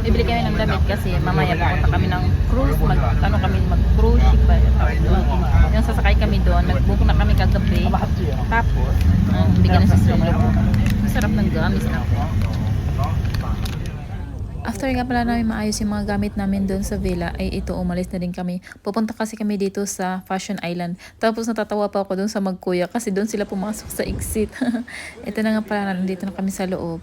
Bibili kami ng damit kasi mamaya pupunta kami ng cruise, mag-cruise ship ba yung tawag doon. Yung sasakay kami doon, nag-book na kami kagabi. Tapos, bigyan ng sister-in-law ko. Masarap ng gamis na po. After nga pala namin maayos yung mga gamit namin doon sa villa, ay ito umalis na din kami. Pupunta kasi kami dito sa Fashion Island. Tapos natatawa pa ako doon sa Magkuya kasi doon sila pumasok sa exit. Ito na nga pala, nandito na kami sa loob.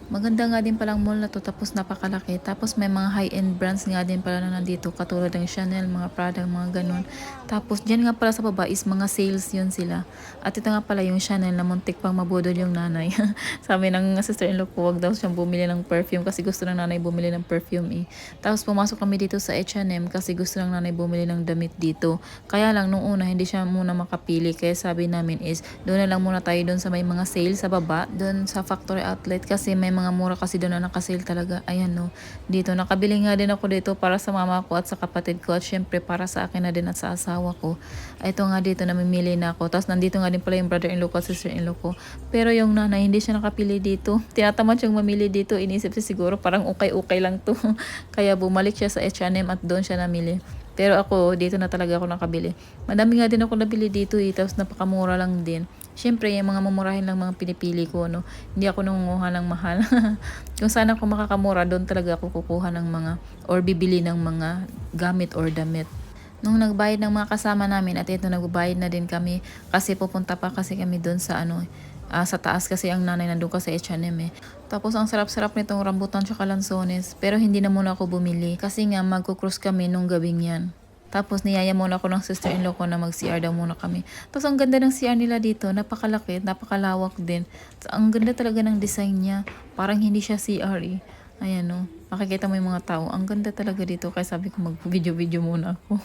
Maganda nga din palang mall na to, tapos napakalaki. Tapos may mga high-end brands nga din pala na nandito, katulad ng Chanel, mga Prada, mga ganun. Tapos dyan nga pala sa baba is mga sales yun sila. At ito nga pala yung Chanel na muntik pang mabudol yung nanay. Sabi ng sister-in-law ko, wag daw siyang bumili ng perfume kasi gusto ng nanay bumili ng perfume eh. Tapos pumasok kami dito sa H&M kasi gusto ng nanay bumili ng damit dito. Kaya lang nung una hindi siya muna makapili, kaya sabi namin is doon na lang muna tayo doon sa may mga sale sa baba, doon sa factory outlet kasi may mga mura kasi doon na nakasale talaga. Ayan no. Dito nakabili nga din ako dito para sa mama ko at sa kapatid ko at syempre para sa akin na din at sa asawa ko. Ito nga dito namimili na ako. Tapos nandito nga din pala yung brother-in-law ko at sister-in-law ko. Pero yung nanay hindi siya nakapili dito. Tinatamad siyang mamili dito. Inisip siya siguro parang ukay-ukay lang to. Kaya bumalik siya sa H&M at doon siya namili. Pero ako, dito na talaga ako nakabili. Madami nga din ako nabili dito eh. Tapos napakamura lang din. Siyempre, yung mga mamurahin lang mga pinipili ko, no? Hindi ako nangunguha ng mahal. Kung saan ako makakamura, doon talaga ako kukuha ng mga, or bibili ng mga gamit or damit. Nung nagbayad ng mga kasama namin, at ito nagbayad na din kami, kasi pupunta pa kasi kami doon sa sa taas kasi ang nanay nandun ka sa H&M eh. Tapos ang sarap-sarap nitong rambutan tsaka lansones, pero hindi na muna ako bumili kasi nga magko-cruise kami nung gabing yan. Tapos niyaya muna ako ng sister-in-law ko na mag-CR daw muna kami. Tapos ang ganda ng CR nila dito, napakalaki, napakalawak din. Ang ganda talaga ng design niya, parang hindi siya CR eh. Ayan o, makikita mo yung mga tao. Ang ganda talaga dito, kaya sabi ko mag-video-video muna ako.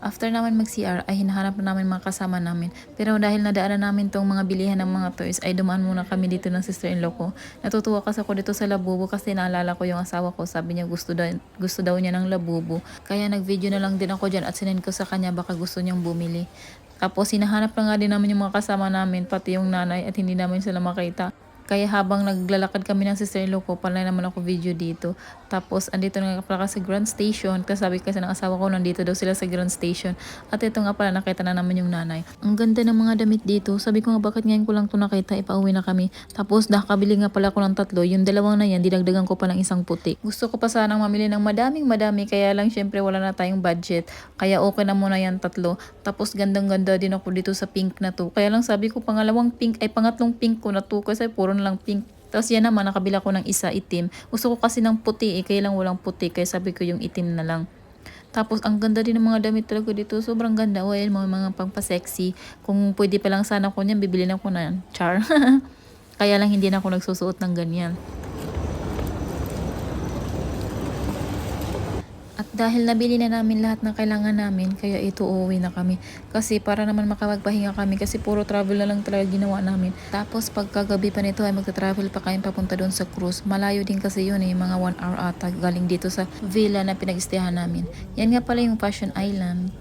After naman mag-CR ay hinahanap na namin mga kasama namin. Pero dahil nadaanan namin tong mga bilihan ng mga toys ay dumaan muna kami dito ng sister-in-law ko. Natutuwa kasi ako dito sa labubo kasi naalala ko yung asawa ko. Sabi niya gusto daw niya ng labubo. Kaya nag-video na lang din ako dyan at sinend ko sa kanya baka gusto niyang bumili. Tapos hinahanap na nga din namin yung mga kasama namin pati yung nanay at hindi namin sila makita. Kaya habang naglalakad kami ng sister-in-law ko, pala naman ako video dito. Tapos, andito na nga pala sa Grand Station. Kasi sabi kasi ng asawa ko, nandito daw sila sa Grand Station. At ito nga pala, nakita na naman yung nanay. Ang ganda ng mga damit dito. Sabi ko nga, bakit ngayon ko lang ito nakita, ipauwi na kami. Tapos, nakabili nga pala ako ng tatlo. Yung dalawang na yan, dinagdagan ko pa ng isang puti. Gusto ko pa sanang mamili ng madami. Kaya lang, syempre, wala na tayong budget. Kaya okay na muna yan tatlo. Tapos, gandang-ganda din ako dito sa pink na to. Kaya lang sabi ko, pangatlong pink ko na to. Kasi puro lang pink. Tapos yan naman, nakabila ko ng isa itim. Gusto ko kasi ng puti eh, kaya lang walang puti. Kaya sabi ko yung itim na lang. Tapos ang ganda din ng mga damit talaga dito. Sobrang ganda. Well, mga pangpa-sexy. Kung pwede pa lang sana ko niyan, bibili na ko na yan. Char. Kaya lang hindi na ako nagsusuot ng ganyan. At dahil nabili na namin lahat ng kailangan namin, kaya ito uuwi na kami. Kasi para naman makapagpahinga kami kasi puro travel na lang talaga ginawa namin. Tapos pagkagabi pa nito ay magta-travel pa kayo papunta doon sa cruise. Malayo din kasi yun eh, mga 1 hour ata galing dito sa villa na pinag-istehan namin. Yan nga pala yung Fashion Island.